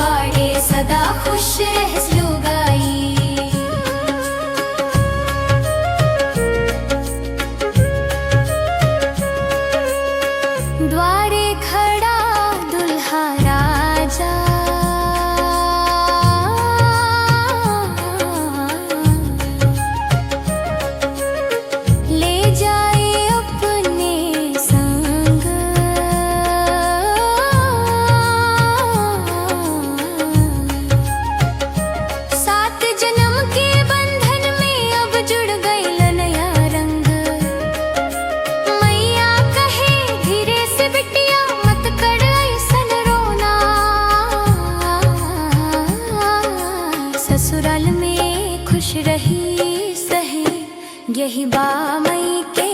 बाड़े सदा खुश रहस लुगाई। द्वारे खड़ा दुल्हा राजा, ले जाए अपने संग। सात जन्म के बंधन में अब जुड़ गई नया रंग। मैया कहे धीरे से बिटिया मत कर ऐसन रोना। ससुराल में खुश रही सहे यही बा मई के